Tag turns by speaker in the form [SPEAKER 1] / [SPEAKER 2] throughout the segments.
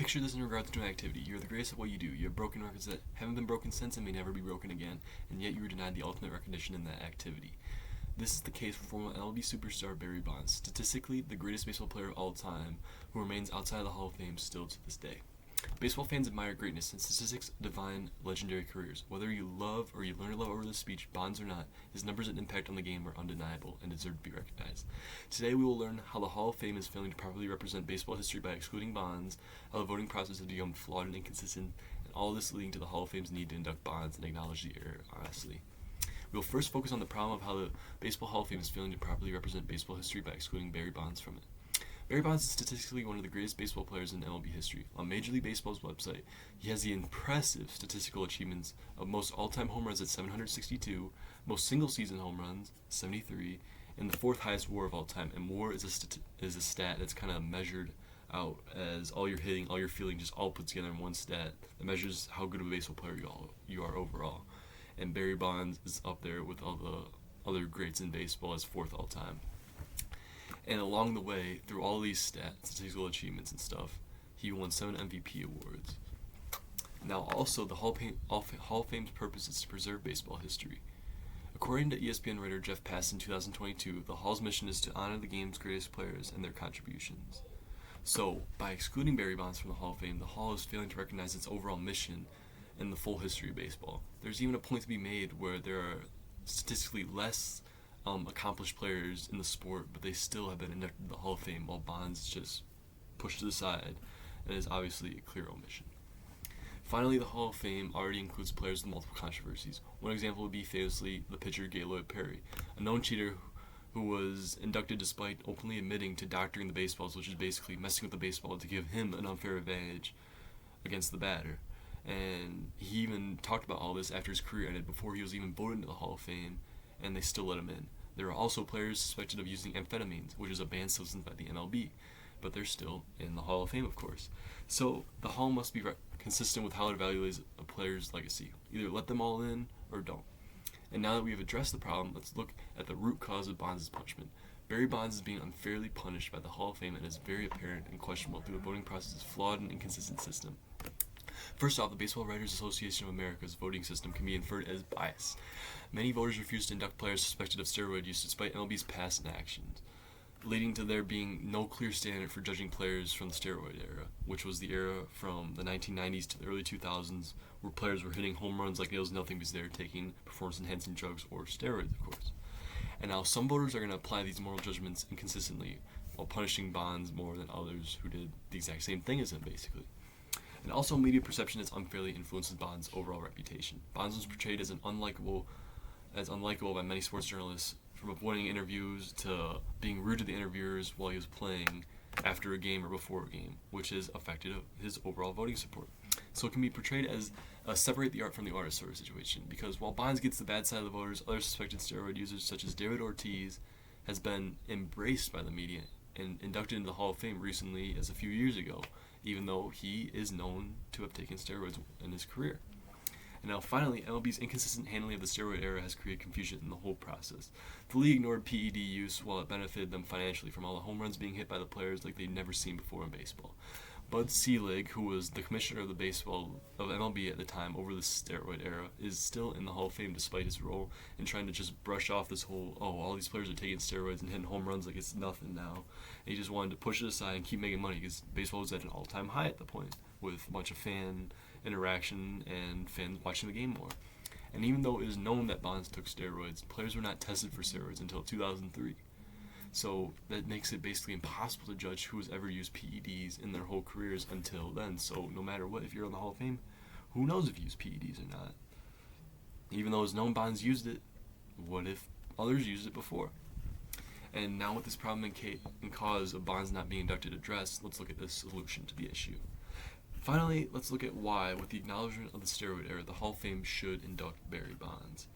[SPEAKER 1] Picture this in regards to an activity. You're the greatest at what you do. You have broken records that haven't been broken since and may never be broken again, and yet you were denied the ultimate recognition in that activity. This is the case for former MLB superstar Barry Bonds, statistically the greatest baseball player of all time, who remains outside of the Hall of Fame still to this day. Baseball fans admire greatness, and statistics define legendary careers. Whether you love or you learn to love over the speech, Bonds or not, his numbers and impact on the game are undeniable and deserve to be recognized. Today we will learn how the Hall of Fame is failing to properly represent baseball history by excluding Bonds, how the voting process has become flawed and inconsistent, and all this leading to the Hall of Fame's need to induct Bonds and acknowledge the error honestly. We will first focus on the problem of how the Baseball Hall of Fame is failing to properly represent baseball history by excluding Barry Bonds from it. Barry Bonds is statistically one of the greatest baseball players in MLB history. On Major League Baseball's website, he has the impressive statistical achievements of most all-time home runs at 762, most single-season home runs, 73, and the fourth highest WAR of all time. And WAR is a stat that's kind of measured out as all your hitting, all your fielding, just all put together in one stat that measures how good of a baseball player you are overall. And Barry Bonds is up there with all the other greats in baseball as fourth all-time. And along the way, through all these statistical achievements and stuff, he won 7 MVP awards. Now, also, the Hall of Fame's purpose is to preserve baseball history. According to ESPN writer Jeff Pass in 2022, the Hall's mission is to honor the game's greatest players and their contributions. So, by excluding Barry Bonds from the Hall of Fame, the Hall is failing to recognize its overall mission and the full history of baseball. There's even a point to be made where there are statistically less accomplished players in the sport, but they still have been inducted to the Hall of Fame, while Bonds is just pushed to the side and is obviously a clear omission. Finally, the Hall of Fame already includes players with multiple controversies. One example would be famously the pitcher Gaylord Perry, a known cheater who was inducted despite openly admitting to doctoring the baseballs, which is basically messing with the baseball to give him an unfair advantage against the batter. And he even talked about all this after his career ended, before he was even voted into the Hall of Fame, and they still let him in. There are also players suspected of using amphetamines, which is a banned substance by the MLB, but they're still in the Hall of Fame, of course. So the Hall must be consistent with how it evaluates a player's legacy. Either let them all in or don't. And now that we have addressed the problem, let's look at the root cause of Bonds' punishment. Barry Bonds is being unfairly punished by the Hall of Fame and is very apparent and questionable through the voting process's flawed and inconsistent system. First off, the Baseball Writers Association of America's voting system can be inferred as biased. Many voters refuse to induct players suspected of steroid use despite MLB's past actions, leading to there being no clear standard for judging players from the steroid era, which was the era from the 1990s to the early 2000s, where players were hitting home runs like it was nothing because they were taking performance-enhancing drugs or steroids, of course. And now some voters are going to apply these moral judgments inconsistently, while punishing Bonds more than others who did the exact same thing as him, basically. And also, media perception has unfairly influenced Bonds' overall reputation. Bonds was portrayed as unlikable by many sports journalists, from avoiding interviews to being rude to the interviewers while he was playing after a game or before a game, which has affected his overall voting support. So it can be portrayed as a separate the art from the artist sort of situation, because while Bonds gets the bad side of the voters, other suspected steroid users such as David Ortiz has been embraced by the media and inducted into the Hall of Fame recently as a few years ago, even though he is known to have taken steroids in his career. And now finally, MLB's inconsistent handling of the steroid era has created confusion in the whole process. The league ignored PED use while it benefited them financially from all the home runs being hit by the players like they'd never seen before in baseball. Bud Selig, who was the commissioner of MLB at the time over the steroid era, is still in the Hall of Fame despite his role in trying to just brush off this whole, all these players are taking steroids and hitting home runs like it's nothing now. And he just wanted to push it aside and keep making money because baseball was at an all-time high at the point, with a bunch of fan interaction and fans watching the game more. And even though it is known that Bonds took steroids, players were not tested for steroids until 2003. So that makes it basically impossible to judge who has ever used PEDs in their whole careers until then. So no matter what, if you're in the Hall of Fame, who knows if you use PEDs or not? Even though it's known Bonds used it, what if others used it before? And now with this problem and cause of Bonds not being inducted addressed, let's look at the solution to the issue. Finally, let's look at why, with the acknowledgement of the steroid era, the Hall of Fame should induct Barry Bonds.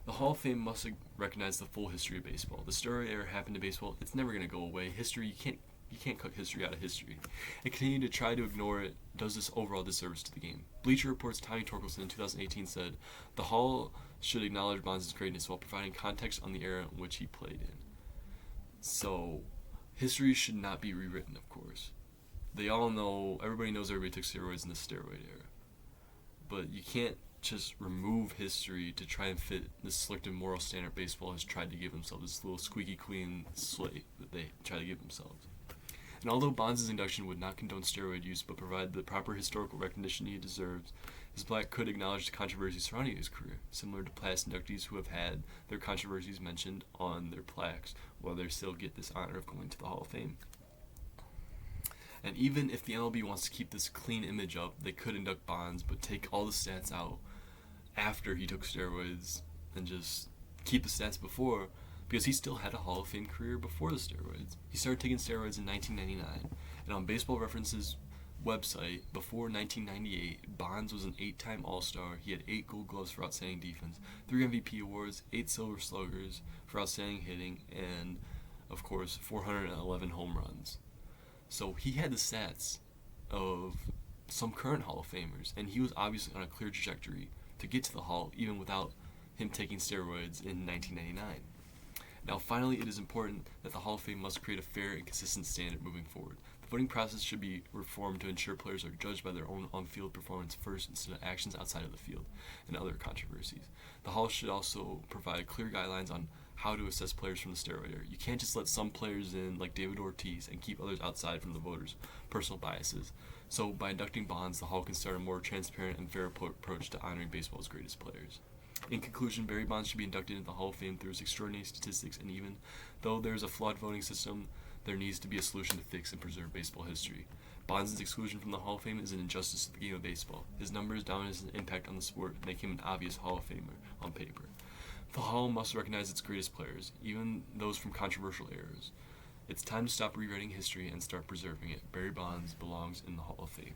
[SPEAKER 1] The Hall of Fame must recognize the full history of baseball. The steroid era happened to baseball. It's never going to go away. History, you can't cut history out of history. And continue to try to ignore it does this overall disservice to the game. Bleacher Report's Tommy Torkelson in 2018 said, "The Hall should acknowledge Bonds' greatness while providing context on the era in which he played in." So, history should not be rewritten, of course. everybody knows everybody took steroids in the steroid era. But you can't just remove history to try and fit this selective moral standard baseball has tried to give themselves, this little squeaky clean slate that they try to give themselves. And although Bonds' induction would not condone steroid use but provide the proper historical recognition he deserves, his plaque could acknowledge the controversy surrounding his career, similar to past inductees who have had their controversies mentioned on their plaques, while they still get this honor of going to the Hall of Fame. And even if the MLB wants to keep this clean image up, they could induct Bonds, but take all the stats out after he took steroids and just keep the stats before, because he still had a Hall of Fame career before the steroids. He started taking steroids in 1999, and on Baseball Reference's website, before 1998, Bonds was an 8-time All-Star. He had 8 Gold Gloves for outstanding defense, 3 MVP awards, 8 Silver Sluggers for outstanding hitting, and, of course, 411 home runs. So he had the stats of some current Hall of Famers, and he was obviously on a clear trajectory to get to the Hall, even without him taking steroids in 1999. Now, finally, it is important that the Hall of Fame must create a fair and consistent standard moving forward. The voting process should be reformed to ensure players are judged by their own on-field performance first instead of actions outside of the field and other controversies. The Hall should also provide clear guidelines on how to assess players from the steroid era. You can't just let some players in, like David Ortiz, and keep others outside from the voters' personal biases. So by inducting Bonds, the Hall can start a more transparent and fair approach to honoring baseball's greatest players. In conclusion, Barry Bonds should be inducted into the Hall of Fame through his extraordinary statistics, and even though there is a flawed voting system, there needs to be a solution to fix and preserve baseball history. Bonds' exclusion from the Hall of Fame is an injustice to the game of baseball. His numbers, down his impact on the sport, make him an obvious Hall of Famer on paper. The Hall must recognize its greatest players, even those from controversial eras. It's time to stop rewriting history and start preserving it. Barry Bonds belongs in the Hall of Fame.